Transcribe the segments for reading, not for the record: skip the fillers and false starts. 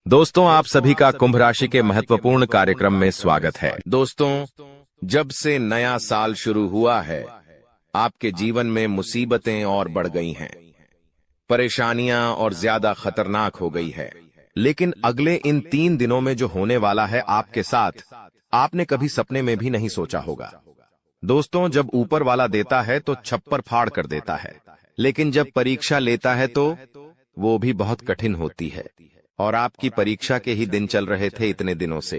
दोस्तों, आप सभी का कुंभ राशि के महत्वपूर्ण कार्यक्रम में स्वागत है। दोस्तों, जब से नया साल शुरू हुआ है, आपके जीवन में मुसीबतें और बढ़ गई हैं, परेशानियां और ज्यादा खतरनाक हो गई है। लेकिन अगले इन 3 दिनों में जो होने वाला है आपके साथ, आपने कभी सपने में भी नहीं सोचा होगा। दोस्तों, जब ऊपर वाला देता है तो छप्पर फाड़ कर देता है, लेकिन जब परीक्षा लेता है तो वो भी बहुत कठिन होती है। और आपकी परीक्षा के ही दिन चल रहे थे इतने दिनों से,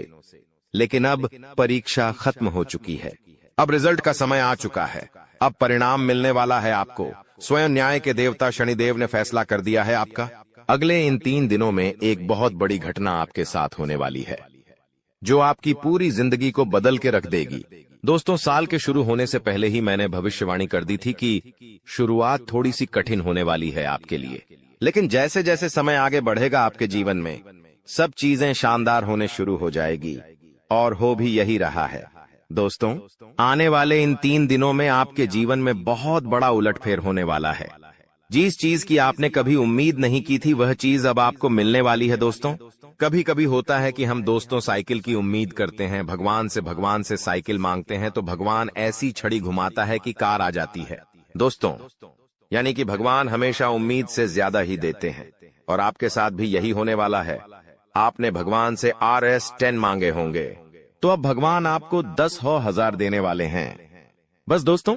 लेकिन अब परीक्षा खत्म हो चुकी है। अब रिजल्ट का समय आ चुका है। अब परिणाम मिलने वाला है आपको। स्वयं न्याय के देवता शनिदेव ने फैसला कर दिया है आपका। अगले इन 3 दिनों में एक बहुत बड़ी घटना आपके साथ होने वाली है, जो आपकी पूरी जिंदगी को बदल के रख देगी। दोस्तों, साल के शुरू होने से पहले ही मैंने भविष्यवाणी कर दी थी कि शुरुआत थोड़ी सी कठिन होने वाली है आपके लिए, लेकिन जैसे जैसे समय आगे बढ़ेगा आपके जीवन में सब चीजें शानदार होने शुरू हो जाएगी, और हो भी यही रहा है। दोस्तों, आने वाले इन 3 दिनों में आपके जीवन में बहुत बड़ा उलटफेर होने वाला है। जिस चीज की आपने कभी उम्मीद नहीं की थी, वह चीज अब आपको मिलने वाली है। दोस्तों, कभी कभी होता है कि हम दोस्तों साइकिल की उम्मीद करते हैं, भगवान से साइकिल मांगते हैं तो भगवान ऐसी छड़ी घुमाता है कि कार आ जाती है। दोस्तों, यानी कि भगवान हमेशा उम्मीद से ज्यादा ही देते हैं, और आपके साथ भी यही होने वाला है। आपने भगवान से RS10 मांगे होंगे, तो अब भगवान आपको 10,000 देने वाले हैं। बस दोस्तों,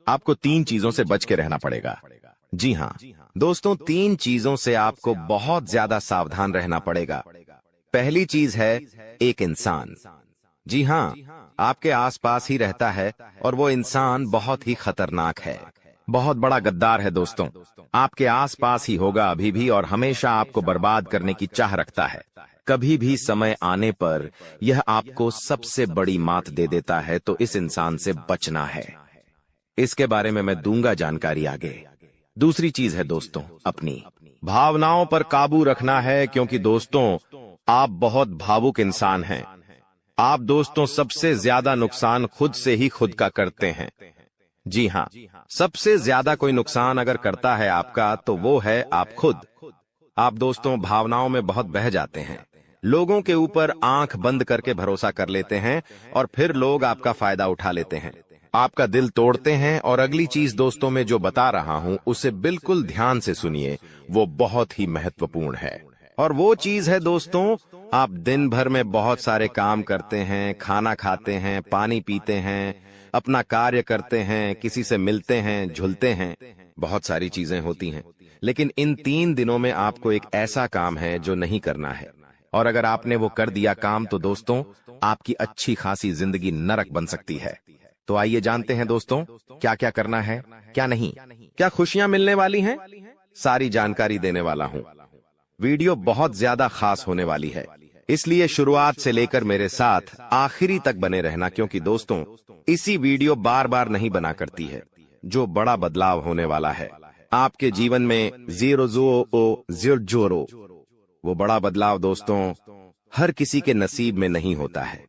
आपको 3 चीजों से बच के रहना पड़ेगा। जी हाँ दोस्तों, 3 चीजों से आपको बहुत ज्यादा सावधान रहना पड़ेगा। पहली चीज है एक इंसान। जी हाँ, आपके आसपास ही रहता है, और वो इंसान बहुत ही खतरनाक है, बहुत बड़ा गद्दार है। दोस्तों, आपके आसपास ही होगा अभी भी, और हमेशा आपको बर्बाद करने की चाह रखता है। कभी भी समय आने पर यह आपको सबसे बड़ी मात दे देता है, तो इस इंसान से बचना है। इसके बारे में मैं दूंगा जानकारी आगे। दूसरी चीज है दोस्तों, अपनी भावनाओं पर काबू रखना है, क्योंकि दोस्तों आप बहुत भावुक इंसान हैं। आप दोस्तों सबसे ज्यादा नुकसान खुद से ही खुद का करते हैं। जी हाँ, सबसे ज्यादा कोई नुकसान अगर करता है आपका, तो वो है आप खुद। आप दोस्तों भावनाओं में बहुत बह जाते हैं, लोगों के ऊपर आंख बंद करके भरोसा कर लेते हैं, और फिर लोग आपका फायदा उठा लेते हैं, आपका दिल तोड़ते हैं। और अगली चीज दोस्तों मैं जो बता रहा हूं, उसे बिल्कुल ध्यान से सुनिए, वो बहुत ही महत्वपूर्ण है। और वो चीज है दोस्तों, आप दिन भर में बहुत सारे काम करते हैं, खाना खाते हैं, पानी पीते हैं, अपना कार्य करते हैं, किसी से मिलते हैं, झुलते हैं, बहुत सारी चीजें होती हैं, लेकिन इन 3 दिनों में आपको एक ऐसा काम है जो नहीं करना है। और अगर आपने वो कर दिया काम, तो दोस्तों आपकी अच्छी खासी जिंदगी नरक बन सकती है। तो आइए जानते हैं दोस्तों, क्या क्या करना है, क्या नहीं, क्या खुशियां मिलने वाली हैं, सारी जानकारी देने वाला हूं। वीडियो बहुत ज्यादा खास होने वाली है, इसलिए शुरुआत से लेकर मेरे साथ आखिरी तक बने रहना, क्योंकि दोस्तों इसी वीडियो बार बार नहीं बना करती है। जो बड़ा बदलाव होने वाला है आपके जीवन में, 0 वो बड़ा बदलाव दोस्तों हर किसी के नसीब में नहीं होता है।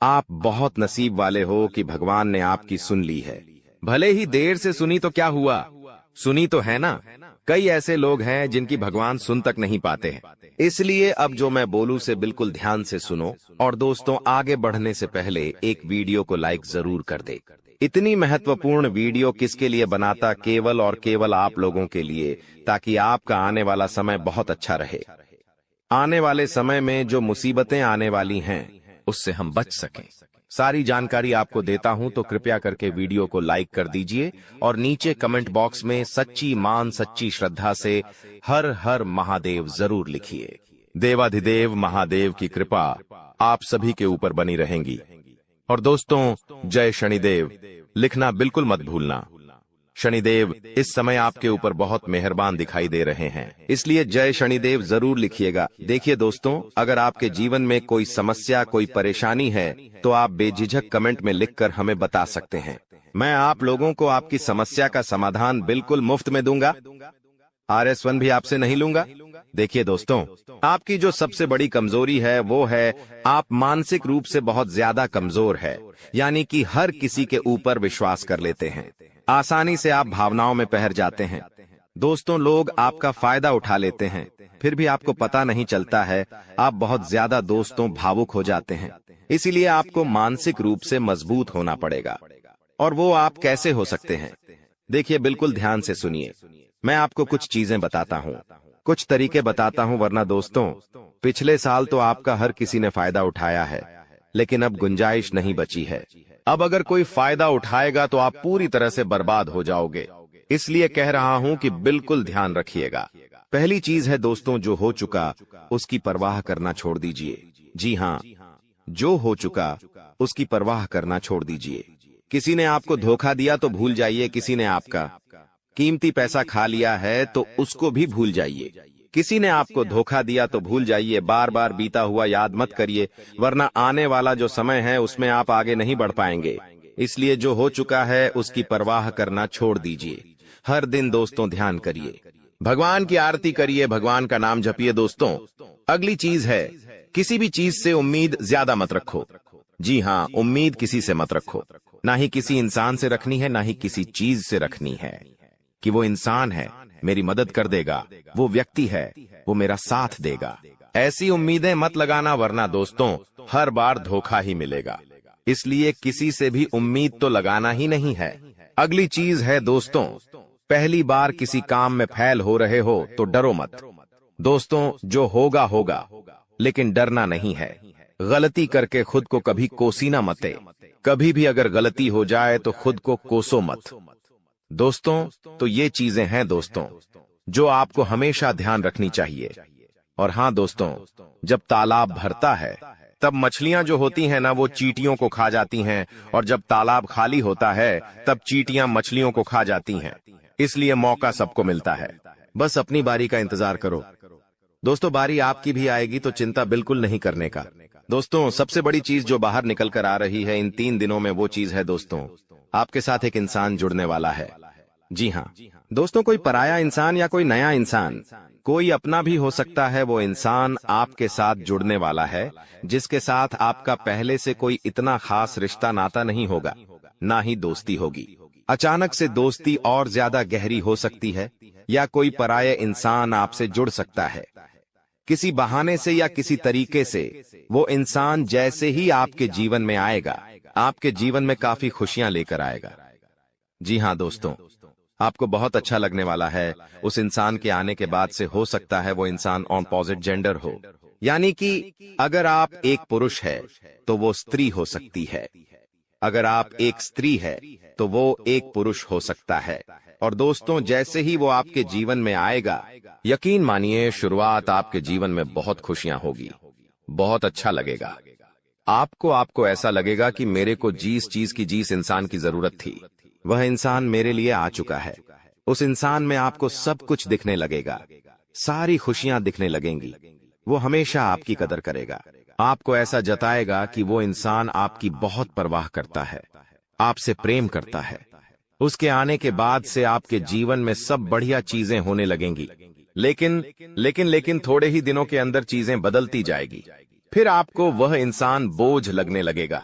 आप बहुत नसीब वाले हो कि भगवान ने आपकी सुन ली है। भले ही देर से सुनी तो क्या हुआ, सुनी तो है ना। कई ऐसे लोग हैं जिनकी भगवान सुन तक नहीं पाते हैं। इसलिए अब जो मैं बोलूं से बिल्कुल ध्यान से सुनो, और दोस्तों आगे बढ़ने से पहले एक वीडियो को लाइक जरूर कर दे। इतनी महत्वपूर्ण वीडियो किसके लिए बनाता, केवल और केवल आप लोगों के लिए, ताकि आपका आने वाला समय बहुत अच्छा रहे। आने वाले समय में जो मुसीबतें आने वाली हैं, उससे हम बच सकें। सारी जानकारी आपको देता हूं, तो कृपया करके वीडियो को लाइक कर दीजिए, और नीचे कमेंट बॉक्स में सच्ची मान सच्ची श्रद्धा से हर हर महादेव जरूर लिखिए। देवाधिदेव महादेव की कृपा आप सभी के ऊपर बनी रहेंगी। और दोस्तों जय शनिदेव लिखना बिल्कुल मत भूलना। शनिदेव इस समय आपके ऊपर बहुत मेहरबान दिखाई दे रहे हैं, इसलिए जय शनिदेव जरूर लिखिएगा। देखिए दोस्तों, अगर आपके जीवन में कोई समस्या, कोई परेशानी है, तो आप बेझिझक कमेंट में लिखकर हमें बता सकते हैं। मैं आप लोगों को आपकी समस्या का समाधान बिल्कुल मुफ्त में दूंगा। RS1 भी आपसे नहीं लूंगा। देखिए दोस्तों, आपकी जो सबसे बड़ी कमजोरी है वो है आप मानसिक रूप से बहुत ज्यादा कमजोर है, यानी कि हर किसी के ऊपर विश्वास कर लेते हैं, आसानी से आप भावनाओं में बह जाते हैं। दोस्तों, लोग आपका फायदा उठा लेते हैं, फिर भी आपको पता नहीं चलता है। आप बहुत ज्यादा दोस्तों भावुक हो जाते हैं। इसीलिए आपको मानसिक रूप से मजबूत होना पड़ेगा। और वो आप कैसे हो सकते हैं? देखिए, बिल्कुल ध्यान से सुनिए। मैं आपको कुछ चीजें बताता हूँ, कुछ तरीके बताता हूँ, वरना दोस्तों, पिछले साल तो आपका हर किसी ने फायदा उठाया है, लेकिन अब गुंजाइश नहीं बची है। अब अगर कोई फायदा उठाएगा तो आप पूरी तरह से बर्बाद हो जाओगे। इसलिए कह रहा हूं कि बिल्कुल ध्यान रखिएगा। पहली चीज है दोस्तों, जो हो चुका उसकी परवाह करना छोड़ दीजिए। जी हाँ, जो हो चुका उसकी परवाह करना छोड़ दीजिए। किसी ने आपको धोखा दिया तो भूल जाइए। किसी ने आपका कीमती पैसा खा लिया है तो उसको भी भूल जाइए। किसी ने आपको धोखा दिया तो भूल जाइए। बार बार बीता हुआ याद मत करिए, वरना आने वाला जो समय है उसमें आप आगे नहीं बढ़ पाएंगे। इसलिए जो हो चुका है उसकी परवाह करना छोड़ दीजिए। हर दिन दोस्तों ध्यान करिए, भगवान की आरती करिए, भगवान का नाम जपिए। दोस्तों, अगली चीज है, किसी भी चीज से उम्मीद ज्यादा मत रखो। जी हाँ, उम्मीद किसी से मत रखो। ना ही किसी इंसान से रखनी है, ना ही किसी चीज से रखनी है कि वो इंसान है, मेरी मदद कर देगा, वो व्यक्ति है, वो मेरा साथ देगा। ऐसी उम्मीदें मत लगाना, वरना दोस्तों हर बार धोखा ही मिलेगा। इसलिए किसी से भी उम्मीद तो लगाना ही नहीं है। अगली चीज है दोस्तों, पहली बार किसी काम में फेल हो रहे हो तो डरो मत। दोस्तों, जो होगा होगा, लेकिन डरना नहीं है। गलती करके खुद को कभी कोसीना मते। कभी भी अगर गलती हो जाए तो खुद को कोसो मत। दोस्तों, तो ये चीजें हैं दोस्तों, जो आपको हमेशा ध्यान रखनी चाहिए। और हाँ दोस्तों, जब तालाब भरता है तब मछलियां जो होती हैं ना, वो चींटियों को खा जाती हैं, और जब तालाब खाली होता है तब चींटियां मछलियों को खा जाती हैं। इसलिए मौका सबको मिलता है, बस अपनी बारी का इंतजार करो। दोस्तों, बारी आपकी भी आएगी, तो चिंता बिल्कुल नहीं करने का। दोस्तों, सबसे बड़ी चीज जो बाहर निकल कर आ रही है इन 3 दिनों में, वो चीज है दोस्तों, आपके साथ एक इंसान जुड़ने वाला है। जी हाँ दोस्तों, कोई पराया इंसान या कोई नया इंसान, कोई अपना भी हो सकता है। वो इंसान आपके साथ जुड़ने वाला है, जिसके साथ आपका पहले से कोई इतना खास रिश्ता नाता नहीं होगा, ना ही दोस्ती होगी। अचानक से दोस्ती और ज्यादा गहरी हो सकती है, या कोई पराया इंसान आपसे जुड़ सकता है किसी बहाने से या किसी तरीके से। वो इंसान जैसे ही आपके जीवन में आएगा, आपके जीवन में काफी खुशियां लेकर आएगा। जी हाँ दोस्तों, आपको बहुत अच्छा लगने वाला है। उस इंसान के आने के बाद से हो सकता है वो इंसान ऑपोजिट जेंडर हो, यानी कि अगर आप एक पुरुष है तो वो स्त्री हो सकती है, अगर आप एक स्त्री है तो वो एक पुरुष हो सकता है। और दोस्तों, जैसे ही वो आपके जीवन में आएगा, यकीन मानिए शुरुआत आपके जीवन में बहुत खुशियां होगी, बहुत अच्छा लगेगा। आपको ऐसा लगेगा कि मेरे को जिस इंसान की जरूरत थी, वह इंसान मेरे लिए आ चुका है। उस इंसान में आपको सब कुछ दिखने लगेगा, सारी खुशियां दिखने लगेंगी। वो हमेशा आपकी कदर करेगा, आपको ऐसा जताएगा कि वो इंसान आपकी बहुत परवाह करता है, आपसे प्रेम करता है। उसके आने के बाद से आपके जीवन में सब बढ़िया चीजें होने लगेंगी। लेकिन थोड़े ही दिनों के अंदर चीजें बदलती जाएगी। फिर आपको वह इंसान बोझ लगने लगेगा।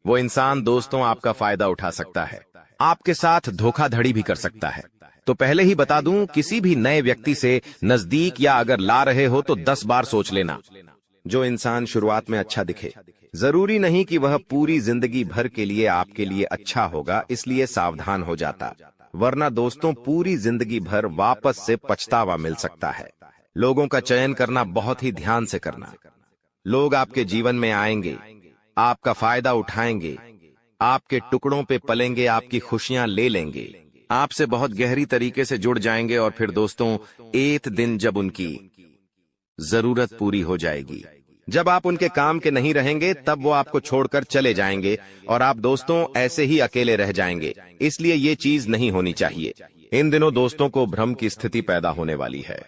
वो इंसान दोस्तों आपका फायदा उठा सकता है, आपके साथ धोखाधड़ी भी कर सकता है। तो पहले ही बता दूं, किसी भी नए व्यक्ति से नजदीक या अगर ला रहे हो तो 10 बार सोच लेना। जो इंसान शुरुआत में अच्छा दिखे, जरूरी नहीं कि वह पूरी जिंदगी भर के लिए आपके लिए अच्छा होगा, इसलिए सावधान हो जाता, वरना दोस्तों पूरी जिंदगी भर वापस से पछतावा मिल सकता है। लोगों का चयन करना बहुत ही ध्यान से करना। लोग आपके जीवन में आएंगे, आपका फायदा उठाएंगे, आपके टुकड़ों पे पलेंगे, आपकी खुशियां ले लेंगे, आपसे बहुत गहरी तरीके से जुड़ जाएंगे। और फिर दोस्तों, एक दिन जब उनकी जरूरत पूरी हो जाएगी, जब आप उनके काम के नहीं रहेंगे, तब वो आपको छोड़कर चले जाएंगे और आप दोस्तों ऐसे ही अकेले रह जाएंगे। इसलिए ये चीज नहीं होनी चाहिए। इन दिनों दोस्तों को भ्रम की स्थिति पैदा होने वाली है।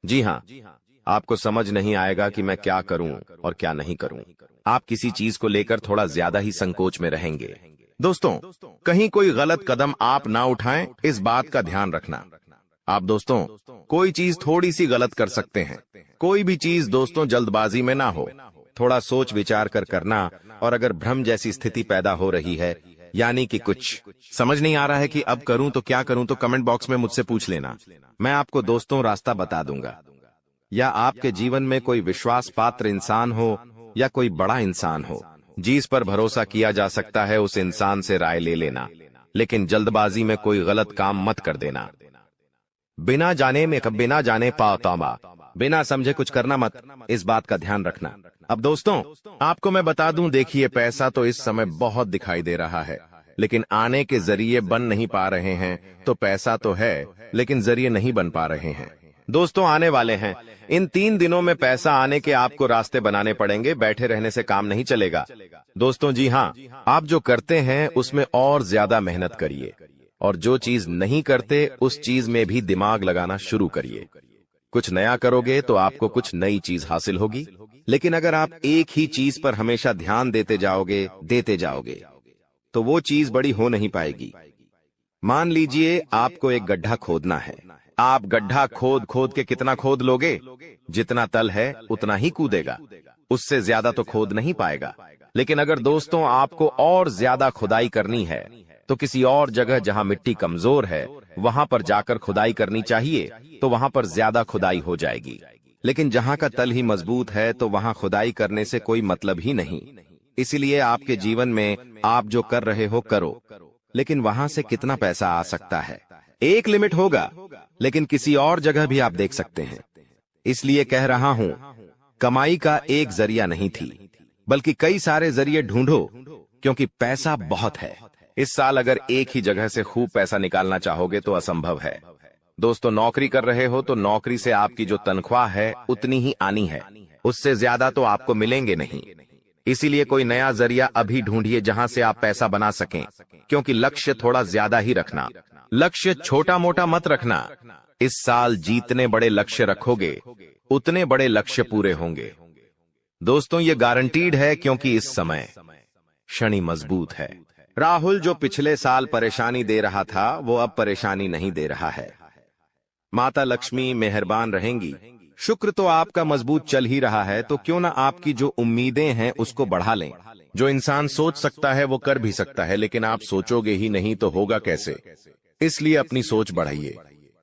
जी हाँ, आपको समझ नहीं आएगा कि मैं क्या करूं और क्या नहीं करूं। आप किसी चीज को लेकर थोड़ा ज्यादा ही संकोच में रहेंगे। दोस्तों, कहीं कोई गलत कदम आप ना उठाएं, इस बात का ध्यान रखना। आप दोस्तों कोई चीज थोड़ी सी गलत कर सकते हैं। कोई भी चीज दोस्तों जल्दबाजी में ना हो, थोड़ा सोच विचार कर करना। और अगर भ्रम जैसी स्थिति पैदा हो रही है यानी कि कुछ समझ नहीं आ रहा है कि अब करूं तो क्या करूं, तो कमेंट बॉक्स में मुझसे पूछ लेना। मैं आपको दोस्तों रास्ता बता दूंगा। या आपके जीवन में कोई विश्वास पात्र इंसान हो या कोई बड़ा इंसान हो जिस पर भरोसा किया जा सकता है, उस इंसान से राय ले लेना, लेकिन जल्दबाजी में कोई गलत काम मत कर देना। बिना जाने पाताबा, बिना समझे कुछ करना मत, इस बात का ध्यान रखना। अब दोस्तों आपको मैं बता दूं, देखिए पैसा तो इस समय बहुत दिखाई दे रहा है, लेकिन आने के जरिए बन नहीं पा रहे हैं। तो पैसा तो है लेकिन जरिए नहीं बन पा रहे हैं। दोस्तों आने वाले हैं, इन 3 दिनों में पैसा आने के आपको रास्ते बनाने पड़ेंगे, बैठे रहने से काम नहीं चलेगा। दोस्तों जी हाँ, आप जो करते हैं उसमें और ज्यादा मेहनत करिए, और जो चीज नहीं करते उस चीज में भी दिमाग लगाना शुरू करिए। कुछ नया करोगे तो आपको कुछ नई चीज हासिल होगी, लेकिन अगर आप एक ही चीज पर हमेशा ध्यान देते जाओगे तो वो चीज बड़ी हो नहीं पाएगी। मान लीजिए आपको एक गड्ढा खोदना है, आप गड्ढा खोद के कितना खोद लोगे? जितना तल है उतना ही कूदेगा, उससे ज्यादा तो खोद नहीं पाएगा। लेकिन अगर दोस्तों आपको और ज्यादा खुदाई करनी है तो किसी और जगह जहां मिट्टी कमजोर है वहां पर जाकर खुदाई करनी चाहिए, तो वहां पर ज्यादा खुदाई हो जाएगी। लेकिन जहां का तल ही मजबूत है तो वहां खुदाई करने से कोई मतलब ही नहीं। इसीलिए आपके जीवन में आप जो कर रहे हो करो, लेकिन वहां से कितना पैसा आ सकता है एक लिमिट होगा, लेकिन किसी और जगह भी आप देख सकते हैं। इसलिए कह रहा हूं, कमाई का एक जरिया नहीं थी, बल्कि कई सारे जरिए ढूंढो, क्योंकि पैसा बहुत है। इस साल अगर एक ही जगह से खूब पैसा निकालना चाहोगे तो असंभव है। दोस्तों नौकरी कर रहे हो तो नौकरी से आपकी जो तनख्वाह है उतनी ही आनी है, उससे ज्यादा तो आपको मिलेंगे नहीं। इसीलिए कोई नया जरिया अभी ढूंढिए जहां से आप पैसा बना सकें, क्योंकि लक्ष्य थोड़ा ज्यादा ही रखना, लक्ष्य छोटा मोटा मत रखना। इस साल जितने बड़े लक्ष्य रखोगे उतने बड़े लक्ष्य पूरे होंगे। दोस्तों ये गारंटीड है, क्योंकि इस समय शनि मजबूत है। राहुल जो पिछले साल परेशानी दे रहा था वो अब परेशानी नहीं दे रहा है। माता लक्ष्मी मेहरबान रहेंगी। शुक्र तो आपका मजबूत चल ही रहा है, तो क्यों ना आपकी जो उम्मीदें हैं उसको बढ़ा लें। जो इंसान सोच सकता है वो कर भी सकता है, लेकिन आप सोचोगे ही नहीं तो होगा कैसे? इसलिए अपनी सोच बढ़ाइए।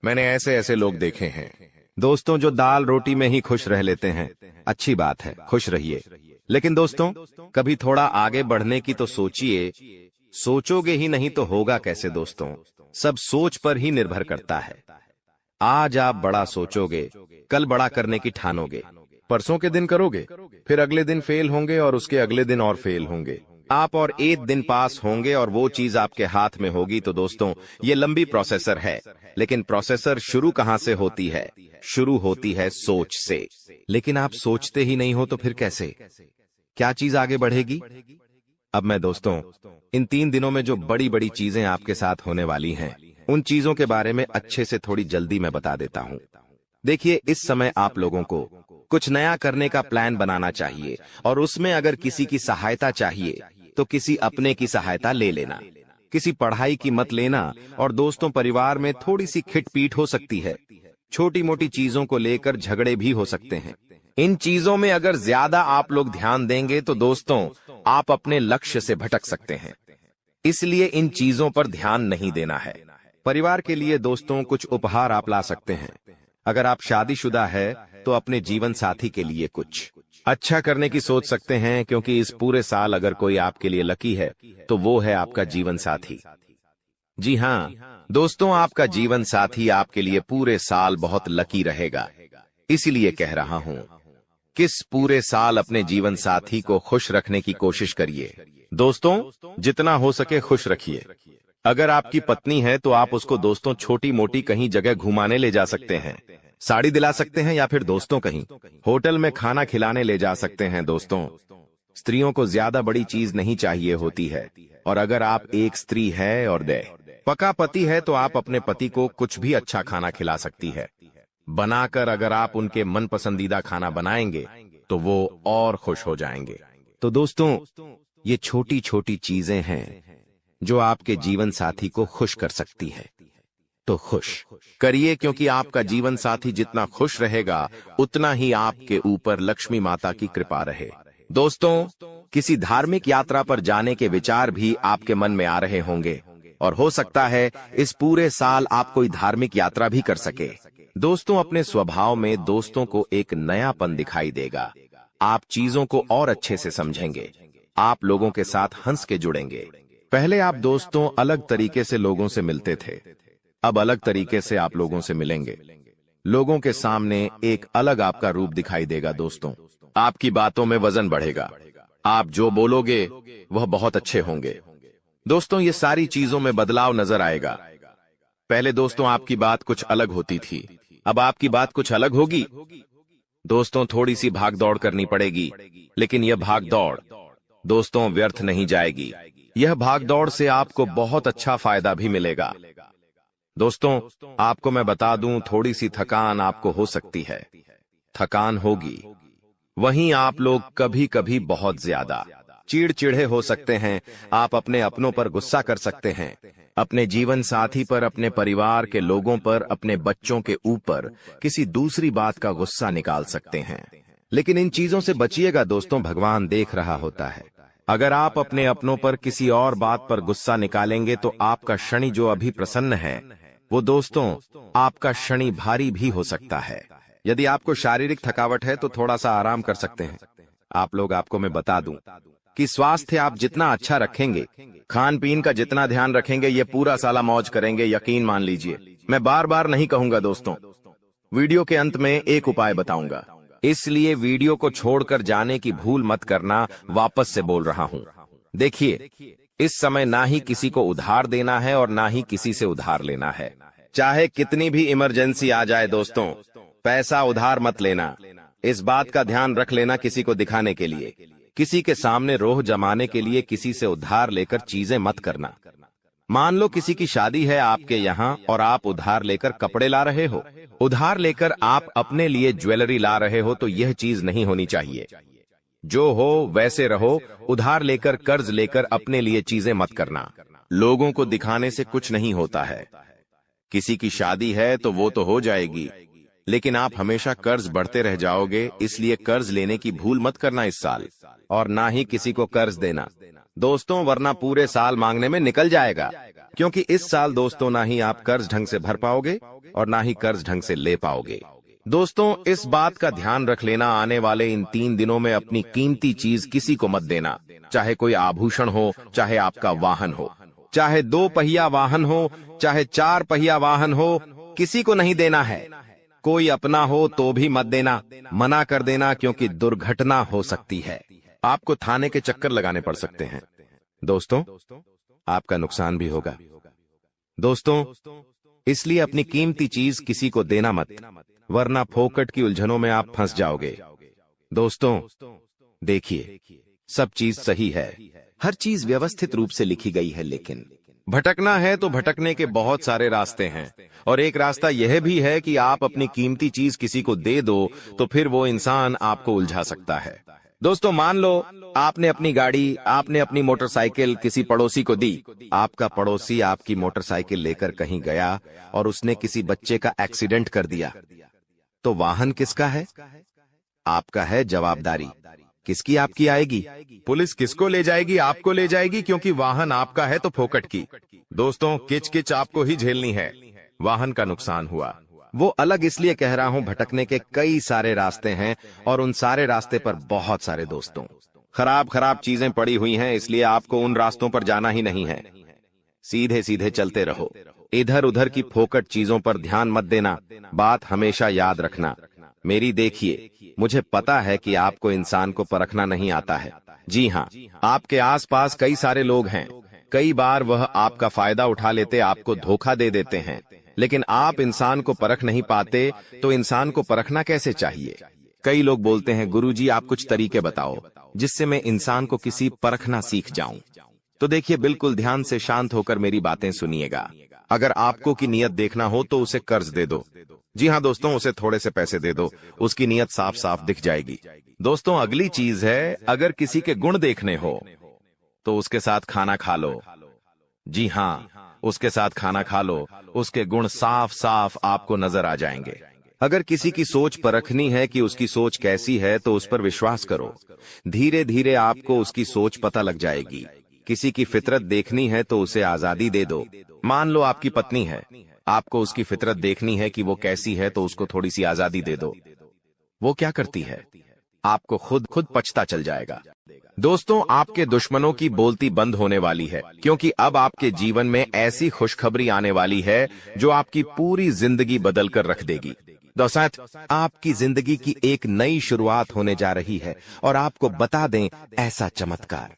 मैंने ऐसे ऐसे लोग देखे हैं दोस्तों जो दाल रोटी में ही खुश रह लेते हैं। अच्छी बात है, खुश रहिए, लेकिन दोस्तों कभी थोड़ा आगे बढ़ने की तो सोचिए। सोचोगे ही नहीं तो होगा कैसे? दोस्तों सब सोच पर ही निर्भर करता है। आज आप बड़ा सोचोगे, कल बड़ा करने की ठानोगे, परसों के दिन करोगे, फिर अगले दिन फेल होंगे और उसके अगले दिन और फेल होंगे। आप और एक दिन पास होंगे और वो चीज आपके हाथ में होगी। तो दोस्तों ये लंबी प्रोसेसर है, लेकिन प्रोसेसर शुरू कहां से होती है? शुरू होती है सोच से। लेकिन आप सोचते ही नहीं हो तो फिर कैसे, क्या चीज आगे बढ़ेगी? अब मैं दोस्तों इन 3 दिनों में जो बड़ी बड़ी चीजें आपके साथ होने वाली हैं, उन चीजों के बारे में अच्छे से थोड़ी जल्दी मैं बता देता हूं। देखिए इस समय आप लोगों को कुछ नया करने का प्लान बनाना चाहिए, और उसमें अगर किसी की सहायता चाहिए तो किसी अपने की सहायता ले लेना। किसी पढ़ाई की मत लेना। और दोस्तों परिवार में थोड़ी सी खिटपीट हो सकती है, छोटी मोटी चीजों को लेकर झगड़े भी हो सकते हैं। इन चीजों में अगर ज्यादा आप लोग ध्यान देंगे तो दोस्तों आप अपने लक्ष्य से भटक सकते हैं। इसलिए इन चीजों पर ध्यान नहीं देना है। परिवार के लिए दोस्तों कुछ उपहार आप ला सकते हैं। अगर आप शादीशुदा है तो अपने जीवन साथी के लिए कुछ अच्छा करने की सोच सकते हैं, क्योंकि इस पूरे साल अगर कोई आपके लिए लकी है तो वो है आपका जीवन साथी। जी हाँ दोस्तों, आपका जीवन साथी आपके लिए पूरे साल बहुत लकी रहेगा। इसीलिए कह रहा हूं, किस पूरे साल अपने जीवन साथी को खुश रखने की कोशिश करिए। दोस्तों जितना हो सके खुश रखिए। अगर आपकी पत्नी है तो आप उसको दोस्तों छोटी मोटी कहीं जगह घुमाने ले जा सकते हैं, साड़ी दिला सकते हैं, या फिर दोस्तों कहीं होटल में खाना खिलाने ले जा सकते हैं। दोस्तों स्त्रियों को ज्यादा बड़ी चीज नहीं चाहिए होती है, और अगर आप एक स्त्री है और पका पति है तो आप अपने पति को कुछ भी अच्छा खाना खिला सकती है बनाकर। अगर आप उनके मन पसंदीदा खाना बनाएंगे तो वो और खुश हो जाएंगे। तो दोस्तों ये छोटी छोटी चीजें हैं जो आपके जीवन साथी को खुश कर सकती है। तो खुश करिए, क्योंकि आपका जीवन साथी जितना खुश रहेगा उतना ही आपके ऊपर लक्ष्मी माता की कृपा रहे। दोस्तों किसी धार्मिक यात्रा पर जाने के विचार भी आपके मन में आ रहे होंगे और हो सकता है इस पूरे साल आप कोई धार्मिक यात्रा भी कर सके। दोस्तों, अपने स्वभाव में दोस्तों को एक नयापन दिखाई देगा। आप चीजों को और अच्छे से समझेंगे। आप लोगों के साथ हंस के जुड़ेंगे। पहले आप दोस्तों अलग तरीके से लोगों से मिलते थे, अब अलग तरीके से आप लोगों से मिलेंगे। लोगों के सामने एक अलग आपका रूप दिखाई देगा। दोस्तों, आपकी बातों में वजन बढ़ेगा। आप जो बोलोगे वह बहुत अच्छे होंगे। दोस्तों, ये सारी चीजों में बदलाव नजर आएगा। पहले दोस्तों आपकी बात कुछ अलग होती थी, अब आपकी बात कुछ अलग होगी। दोस्तों, थोड़ी सी भाग दौड़ करनी पड़ेगी, लेकिन यह भाग दौड़ दोस्तों व्यर्थ नहीं जाएगी। यह भाग दौड़ से आपको बहुत अच्छा फायदा भी मिलेगा। दोस्तों, आपको मैं बता दूं, थोड़ी सी थकान आपको हो सकती है। थकान होगी। वहीं आप लोग कभी कभी बहुत ज्यादा चिड़चिड़े हो सकते हैं। आप अपने अपनों पर गुस्सा कर सकते हैं, अपने जीवन साथी पर, अपने परिवार के लोगों पर, अपने बच्चों के ऊपर किसी दूसरी बात का गुस्सा निकाल सकते हैं। लेकिन इन चीजों से बचिएगा दोस्तों, भगवान देख रहा होता है। अगर आप अपने अपनों पर किसी और बात पर गुस्सा निकालेंगे तो आपका शनि जो अभी प्रसन्न है वो दोस्तों आपका शनि भारी भी हो सकता है। यदि आपको शारीरिक थकावट है तो थोड़ा सा आराम कर सकते हैं। आप लोग, आपको मैं बता दूं कि स्वास्थ्य आप जितना अच्छा रखेंगे, खान पीन का जितना ध्यान रखेंगे, ये पूरा साला मौज करेंगे, यकीन मान लीजिए। मैं बार बार नहीं कहूंगा दोस्तों, वीडियो के अंत में एक उपाय बताऊंगा, इसलिए वीडियो को छोड़कर जाने की भूल मत करना। वापस से बोल रहा हूं, देखिए, इस समय ना ही किसी को उधार देना है और ना ही किसी से उधार लेना है। चाहे कितनी भी इमरजेंसी आ जाए दोस्तों, पैसा उधार मत लेना। इस बात का ध्यान रख लेना, किसी को दिखाने के लिए, किसी के सामने रोह जमाने के लिए किसी से उधार लेकर चीजें मत करना। मान लो किसी की शादी है आपके यहाँ और आप उधार लेकर कपड़े ला रहे हो, उधार लेकर आप अपने लिए ज्वेलरी ला रहे हो, तो यह चीज नहीं होनी चाहिए। जो हो वैसे रहो। उधार लेकर, कर्ज लेकर अपने लिए चीजें मत करना। लोगों को दिखाने से कुछ नहीं होता है। किसी की शादी है तो वो तो हो जाएगी, लेकिन आप हमेशा कर्ज बढ़ते रह जाओगे। इसलिए कर्ज लेने की भूल मत करना इस साल, और ना ही किसी को कर्ज देना दोस्तों, वरना पूरे साल मांगने में निकल जाएगा। क्योंकि इस साल दोस्तों ना ही आप कर्ज ढंग से भर पाओगे और ना ही कर्ज ढंग से ले पाओगे। दोस्तों, इस बात का ध्यान रख लेना, आने वाले इन 3 दिनों में अपनी कीमती चीज किसी को मत देना। चाहे कोई आभूषण हो, चाहे आपका वाहन हो, चाहे 2 पहिया वाहन हो, चाहे 4 पहिया वाहन हो, किसी को नहीं देना है। कोई अपना हो तो भी मत देना, मना कर देना, क्योंकि दुर्घटना हो सकती है। आपको थाने के चक्कर लगाने पड़ सकते हैं। दोस्तों, आपका नुकसान भी होगा। दोस्तों, इसलिए अपनी कीमती चीज किसी को देना मत, वरना फोकट की उलझनों में आप फंस जाओगे। दोस्तों, देखिए, सब चीज सही है, हर चीज व्यवस्थित रूप से लिखी गई है, लेकिन भटकना है तो भटकने के बहुत सारे रास्ते हैं। और एक रास्ता यह भी है कि आप अपनी कीमती चीज किसी को दे दो तो फिर वो इंसान आपको उलझा सकता है। दोस्तों, मान लो आपने अपनी गाड़ी, आपने अपनी मोटरसाइकिल किसी पड़ोसी को दी। आपका पड़ोसी आपकी मोटरसाइकिल लेकर कहीं गया और उसने किसी बच्चे का एक्सीडेंट कर दिया, तो वाहन किसका है? आपका है। जवाबदारी किसकी आपकी आएगी? पुलिस किसको ले जाएगी? आपको ले जाएगी, क्योंकि वाहन आपका है तो फोकट की। दोस्तों, किच किच आपको ही झेलनी है। वाहन का नुकसान हुआ, वो अलग इसलिए कह रहा हूं, भटकने के कई सारे रास्ते हैं और उन सारे रास्ते पर बहुत सारे दोस्तों खराब खराब चीजें पड़ी हुई हैं, इसलिए आपको उन रास्तों पर जाना ही नहीं है। सीधे सीधे चलते रहो। इधर उधर की फोकट चीजों पर ध्यान मत देना। बात हमेशा याद रखना मेरी। देखिए, मुझे पता है कि आपको इंसान को परखना नहीं आता है। जी हाँ, आपके आसपास कई सारे लोग हैं। कई बार वह आपका फायदा उठा लेते, आपको धोखा दे देते हैं, लेकिन आप इंसान को परख नहीं पाते। तो इंसान को परखना कैसे चाहिए? कई लोग बोलते हैं, गुरुजी आप कुछ तरीके बताओ जिससे मैं इंसान को किसी परखना सीख जाऊं। तो देखिए, बिल्कुल ध्यान से शांत होकर मेरी बातें सुनिएगा। अगर आपको की नियत देखना हो तो उसे कर्ज दे दो। जी हाँ दोस्तों, उसे थोड़े से पैसे दे दो, उसकी नियत साफ साफ दिख जाएगी। दोस्तों, अगली चीज है, अगर किसी के गुण देखने हो तो उसके साथ खाना खा लो। जी हाँ, उसके साथ खाना खा लो, उसके गुण साफ साफ आपको नजर आ जाएंगे। अगर किसी की सोच परखनी है कि उसकी सोच कैसी है तो उस पर विश्वास करो। धीरे धीरे आपको उसकी सोच पता लग जाएगी। किसी की फितरत देखनी है तो उसे आजादी दे दो। मान लो आपकी पत्नी है, आपको उसकी फितरत देखनी है कि वो कैसी है तो उसको थोड़ी सी आजादी दे दो। वो क्या करती है, आपको खुद खुद पछता चल जाएगा। दोस्तों, आपके दुश्मनों की बोलती बंद होने वाली है, क्योंकि अब आपके जीवन में ऐसी खुशखबरी आने वाली है जो आपकी पूरी जिंदगी बदल कर रख देगी। दोस्तों, आपकी जिंदगी की एक नई शुरुआत होने जा रही है और आपको बता दें, ऐसा चमत्कार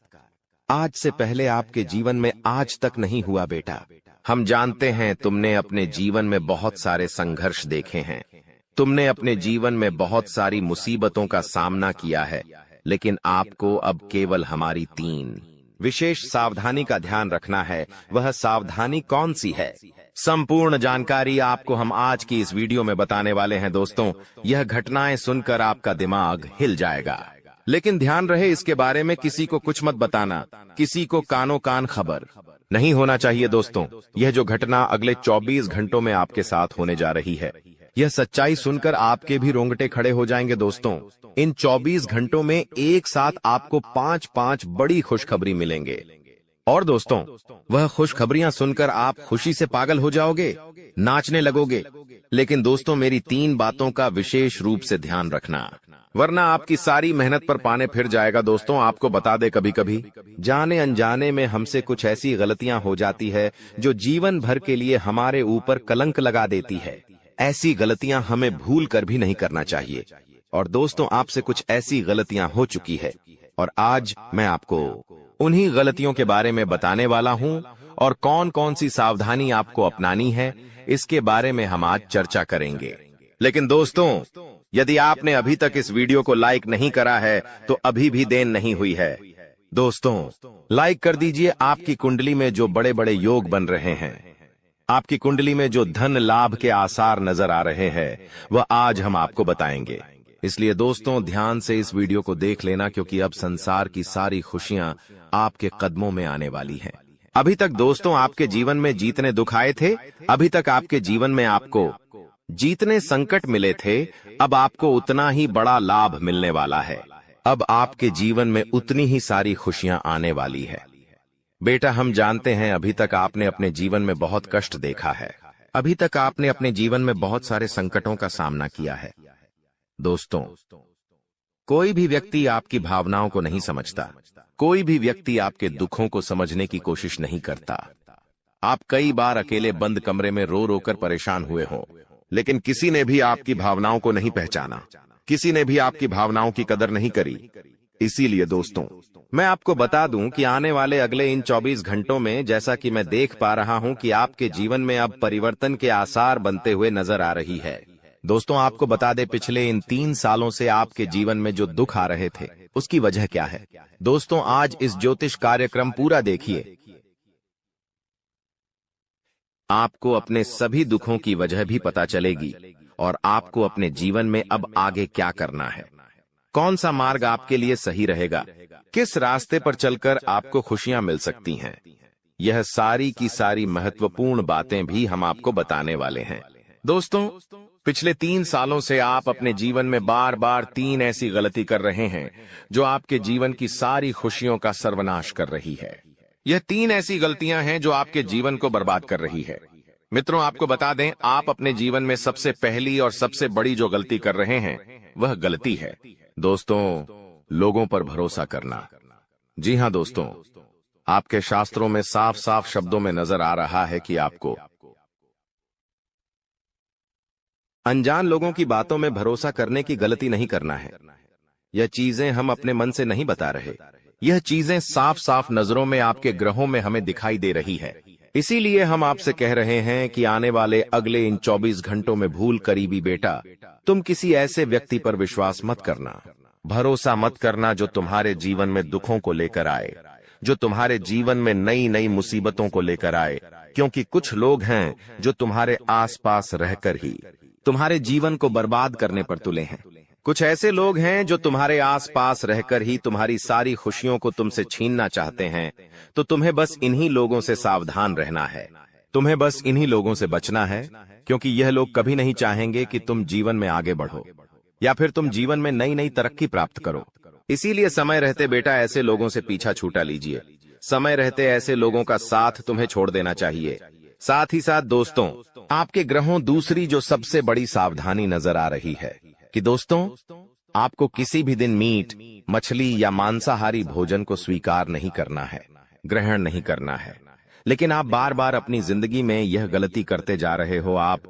आज से पहले आपके जीवन में आज तक नहीं हुआ बेटा। हम जानते हैं तुमने अपने जीवन में बहुत सारे संघर्ष देखे हैं, तुमने अपने जीवन में बहुत सारी मुसीबतों का सामना किया है, लेकिन आपको अब केवल हमारी 3 विशेष सावधानी का ध्यान रखना है। वह सावधानी कौन सी है? संपूर्ण जानकारी आपको हम आज की इस वीडियो में बताने वाले हैं। दोस्तों, यह घटनाएं सुनकर आपका दिमाग हिल जाएगा, लेकिन ध्यान रहे इसके बारे में किसी को कुछ मत बताना, किसी को कानो कान खबर नहीं होना चाहिए। दोस्तों, यह जो घटना अगले 24 घंटों में आपके साथ होने जा रही है, यह सच्चाई सुनकर आपके भी रोंगटे खड़े हो जाएंगे। दोस्तों, इन 24 घंटों में एक साथ आपको 5 बड़ी खुशखबरी मिलेंगे। और दोस्तों, वह खुशखबरियां सुनकर आप खुशी से पागल हो जाओगे, नाचने लगोगे। लेकिन दोस्तों, मेरी 3 बातों का विशेष रूप से ध्यान रखना, वरना आपकी सारी मेहनत पर पानी फिर जाएगा। दोस्तों, आपको बता दे, कभी कभी जाने अनजाने में हमसे कुछ ऐसी गलतियां हो जाती है जो जीवन भर के लिए हमारे ऊपर कलंक लगा देती है। ऐसी गलतियां हमें भूल कर भी नहीं करना चाहिए। और दोस्तों, आपसे कुछ ऐसी गलतियां हो चुकी है और आज मैं आपको उन्हीं गलतियों के बारे में बताने वाला हूं, और कौन कौन सी सावधानी आपको अपनानी है, इसके बारे में हम आज चर्चा करेंगे। लेकिन दोस्तों, यदि आपने अभी तक इस वीडियो को लाइक नहीं करा है तो अभी भी देर नहीं हुई है। दोस्तों, लाइक कर दीजिए। आपकी कुंडली में जो बड़े बड़े योग बन रहे हैं, आपकी कुंडली में जो धन लाभ के आसार नजर आ रहे हैं, वह आज हम आपको बताएंगे। इसलिए दोस्तों, ध्यान से इस वीडियो को देख लेना, क्योंकि अब संसार की सारी खुशियां आपके कदमों में आने वाली हैं। अभी तक दोस्तों आपके जीवन में जितने दुख आए थे, अभी तक आपके जीवन में आपको जितने संकट मिले थे, अब आपको उतना ही बड़ा लाभ मिलने वाला है। अब आपके जीवन में उतनी ही सारी खुशियां आने वाली है। बेटा, हम जानते हैं अभी तक आपने अपने जीवन में बहुत कष्ट देखा है, अभी तक आपने अपने जीवन में बहुत सारे संकटों का सामना किया है। दोस्तों, कोई भी व्यक्ति आपकी भावनाओं को नहीं समझता, कोई भी व्यक्ति आपके दुखों को समझने की कोशिश नहीं करता। आप कई बार अकेले बंद कमरे में रो रो कर परेशान हुए हों, लेकिन किसी ने भी आपकी भावनाओं को नहीं पहचाना, किसी ने भी आपकी भावनाओं की कदर नहीं करी। इसीलिए दोस्तों, मैं आपको बता दूं कि आने वाले अगले इन 24 घंटों में, जैसा कि मैं देख पा रहा हूं कि आपके जीवन में अब परिवर्तन के आसार बनते हुए नजर आ रही है। दोस्तों, आपको बता दें, पिछले इन 3 सालों से आपके जीवन में जो दुख आ रहे थे, उसकी वजह क्या है? दोस्तों, आज इस ज्योतिष कार्यक्रम पूरा देखिए। आपको अपने सभी दुखों की वजह भी पता चलेगी और आपको अपने जीवन में अब आगे क्या करना है, कौन सा मार्ग आपके लिए सही रहेगा, किस रास्ते पर चलकर आपको खुशियां मिल सकती हैं। यह सारी की सारी महत्वपूर्ण बातें भी हम आपको बताने वाले हैं। दोस्तों, पिछले 3 सालों से आप अपने जीवन में बार बार 3 ऐसी गलती कर रहे हैं जो आपके जीवन की सारी खुशियों का सर्वनाश कर रही है। यह 3 ऐसी गलतियां हैं जो आपके जीवन को बर्बाद कर रही है। मित्रों, आपको बता दें, आप अपने जीवन में सबसे पहली और सबसे बड़ी जो गलती कर रहे हैं, वह गलती है दोस्तों, लोगों पर भरोसा करना। जी हां दोस्तों, आपके शास्त्रों में साफ साफ शब्दों में नजर आ रहा है कि आपको अनजान लोगों की बातों में भरोसा करने की गलती नहीं करना है। यह चीजें हम अपने मन से नहीं बता रहे, यह चीजें साफ साफ नजरों में आपके ग्रहों में हमें दिखाई दे रही है। इसीलिए हम आपसे कह रहे हैं कि आने वाले अगले इन 24 घंटों में भूल करीबी बेटा, तुम किसी ऐसे व्यक्ति पर विश्वास मत करना, भरोसा मत करना जो तुम्हारे जीवन में दुखों को लेकर आए, जो तुम्हारे जीवन में नई नई मुसीबतों को लेकर आए। क्योंकि कुछ लोग हैं जो तुम्हारे आसपास रहकर ही तुम्हारे जीवन को बर्बाद करने पर तुले हैं। कुछ ऐसे लोग हैं जो तुम्हारे आसपास रहकर ही तुम्हारी सारी खुशियों को तुमसे छीनना चाहते हैं। तो तुम्हें बस इन्हीं लोगों से सावधान रहना है, तुम्हें बस इन्हीं लोगों से बचना है, क्योंकि यह लोग कभी नहीं चाहेंगे कि तुम जीवन में आगे बढ़ो या फिर तुम जीवन में नई नई तरक्की प्राप्त करो। इसीलिए समय रहते बेटा ऐसे लोगों से पीछा छूटा लीजिए। समय रहते ऐसे लोगों का साथ तुम्हें छोड़ देना चाहिए। साथ ही साथ दोस्तों, आपके ग्रहों दूसरी जो सबसे बड़ी सावधानी नजर आ रही है कि दोस्तों, आपको किसी भी दिन मीट, मछली या मांसाहारी भोजन को स्वीकार नहीं करना है, ग्रहण नहीं करना है। लेकिन आप बार बार अपनी जिंदगी में यह गलती करते जा रहे हो। आप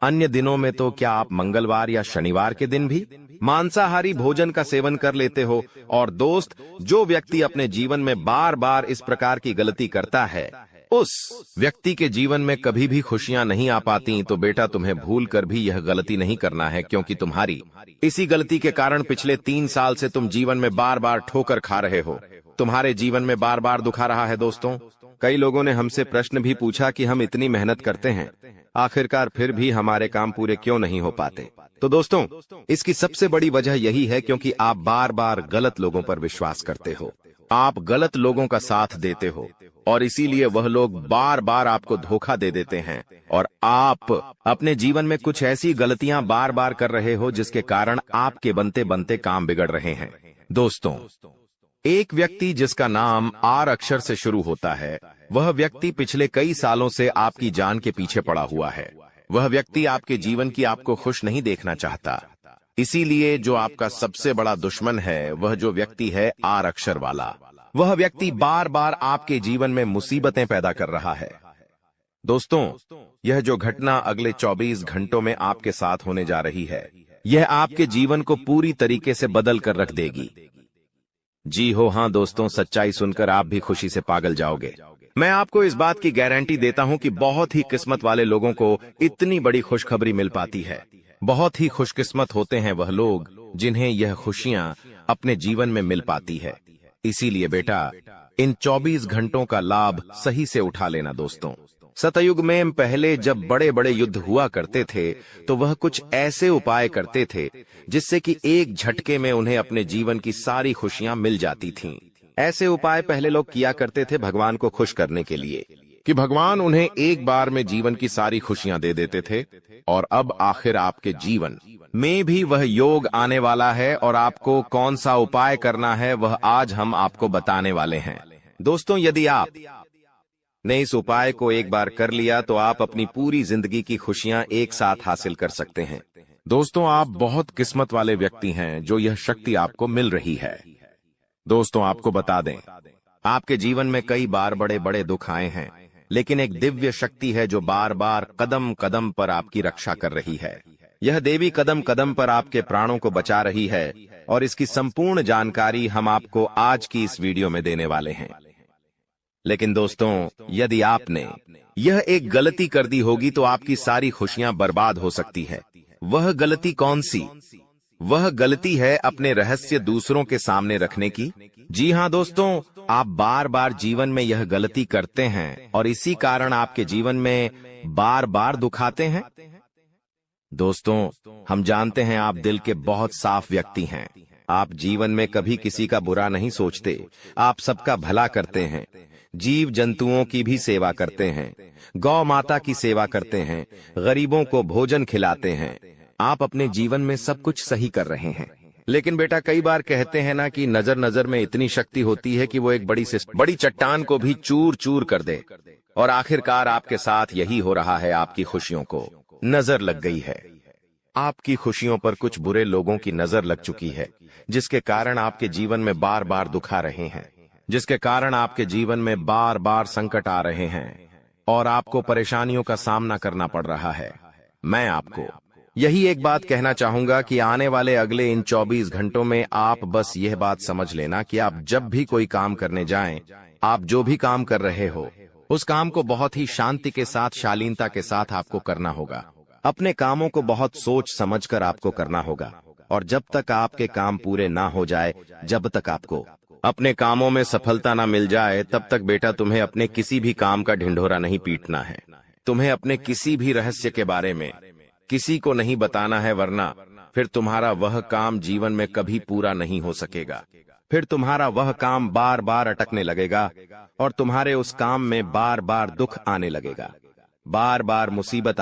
अन्य दिनों में तो क्या आप मंगलवार या शनिवार के दिन भी मांसाहारी भोजन का सेवन कर लेते हो। और दोस्त, जो व्यक्ति अपने जीवन में बार बार इस प्रकार की गलती करता है, उस व्यक्ति के जीवन में कभी भी खुशियां नहीं आ पाती। तो बेटा, तुम्हें भूल कर भी यह गलती नहीं करना है, क्योंकि तुम्हारी इसी गलती के कारण पिछले 3 साल से तुम जीवन में बार बार ठोकर खा रहे हो। तुम्हारे जीवन में बार बार दुख आ रहा है। दोस्तों, कई लोगों ने हमसे प्रश्न भी पूछा कि हम इतनी मेहनत करते हैं, आखिरकार फिर भी हमारे काम पूरे क्यों नहीं हो पाते। तो दोस्तों, इसकी सबसे बड़ी वजह यही है क्योंकि आप बार बार गलत लोगों पर विश्वास करते हो, आप गलत लोगों का साथ देते हो, और इसीलिए वह लोग बार बार आपको धोखा दे देते हैं। और आप अपने जीवन में कुछ ऐसी गलतियां बार बार कर रहे हो जिसके कारण आपके बनते बनते काम बिगड़ रहे हैं। दोस्तों, एक व्यक्ति जिसका नाम आर अक्षर से शुरू होता है, वह व्यक्ति पिछले कई सालों से आपकी जान के पीछे पड़ा हुआ है। वह व्यक्ति आपके जीवन की आपको खुश नहीं देखना चाहता। इसीलिए जो आपका सबसे बड़ा दुश्मन है, वह जो व्यक्ति है आर अक्षर वाला, वह व्यक्ति बार बार आपके जीवन में मुसीबतें पैदा कर रहा है। दोस्तों, यह जो घटना अगले 24 घंटों में आपके साथ होने जा रही है, यह आपके जीवन को पूरी तरीके से बदल कर रख देगी। जी हो, हाँ दोस्तों, सच्चाई सुनकर आप भी खुशी से पागल जाओगे। मैं आपको इस बात की गारंटी देता हूं कि बहुत ही किस्मत वाले लोगों को इतनी बड़ी खुशखबरी मिल पाती है। बहुत ही खुशकिस्मत होते हैं वह लोग जिन्हें यह खुशियां अपने जीवन में मिल पाती है। इसीलिए बेटा, इन 24 घंटों का लाभ सही से उठा लेना। दोस्तों, सतयुग में पहले जब बड़े बड़े युद्ध हुआ करते थे, तो वह कुछ ऐसे उपाय करते थे जिससे कि एक झटके में उन्हें अपने जीवन की सारी खुशियां मिल जाती थीं। ऐसे उपाय पहले लोग किया करते थे भगवान को खुश करने के लिए, कि भगवान उन्हें एक बार में जीवन की सारी खुशियां दे देते थे। और अब आखिर आपके जीवन में भी वह योग आने वाला है, और आपको कौन सा उपाय करना है वह आज हम आपको बताने वाले हैं। दोस्तों, यदि आप ने इस उपाय को एक बार कर लिया तो आप अपनी पूरी जिंदगी की खुशियां एक साथ हासिल कर सकते हैं। दोस्तों, आप बहुत किस्मत वाले व्यक्ति हैं जो यह शक्ति आपको मिल रही है। दोस्तों, आपको बता दें, आपके जीवन में कई बार बड़े बड़े दुख आए हैं, लेकिन एक दिव्य शक्ति है जो बार बार कदम कदम पर आपकी रक्षा कर रही है। यह देवी कदम कदम पर आपके प्राणों को बचा रही है, और इसकी संपूर्ण जानकारी हम आपको आज की इस वीडियो में देने वाले हैं। लेकिन दोस्तों, यदि आपने यह एक गलती कर दी होगी तो आपकी सारी खुशियां बर्बाद हो सकती है। वह गलती कौन सी? वह गलती है अपने रहस्य दूसरों के सामने रखने की। जी हाँ दोस्तों, आप बार बार जीवन में यह गलती करते हैं और इसी कारण आपके जीवन में बार बार दुख आते हैं। दोस्तों, हम जानते हैं आप दिल के बहुत साफ व्यक्ति हैं। आप जीवन में कभी किसी का बुरा नहीं सोचते, आप सबका भला करते हैं, जीव जंतुओं की भी सेवा करते हैं, गौ माता की सेवा करते हैं, गरीबों को भोजन खिलाते हैं। आप अपने जीवन में सब कुछ सही कर रहे हैं। लेकिन बेटा, कई बार कहते हैं ना कि नजर नजर में इतनी शक्ति होती है कि वो एक बड़ी चट्टान को भी चूर चूर कर दे। और आखिरकार आपके साथ यही हो रहा है। आपकी खुशियों को नजर लग गई है। आपकी खुशियों पर कुछ बुरे लोगों की नजर लग चुकी है, जिसके कारण आपके जीवन में बार बार दुख आ रहे हैं, जिसके कारण आपके जीवन में बार बार संकट आ रहे हैं और आपको परेशानियों का सामना करना पड़ रहा है। मैं आपको यही एक बात कहना चाहूंगा कि आने वाले अगले इन 24 घंटों में आप बस यह बात समझ लेना कि आप जब भी कोई काम करने जाएं, आप जो भी काम कर रहे हो, उस काम को बहुत ही शांति के साथ, शालीनता के साथ आपको करना होगा। अपने कामों को बहुत सोच समझकर आपको करना होगा। और जब तक आपके काम पूरे ना हो जाए, जब तक आपको अपने कामों में सफलता ना मिल जाए, तब तक बेटा तुम्हें अपने किसी भी काम का ढिंढोरा नहीं पीटना है। तुम्हें अपने किसी भी रहस्य के बारे में किसी को नहीं बताना है, वरना फिर तुम्हारा वह काम जीवन में कभी पूरा नहीं हो सकेगा। फिर तुम्हारा वह काम बार बार अटकने लगेगा और तुम्हारे उस काम में बार बार दुख आने लगेगा, बार बार मुसीबत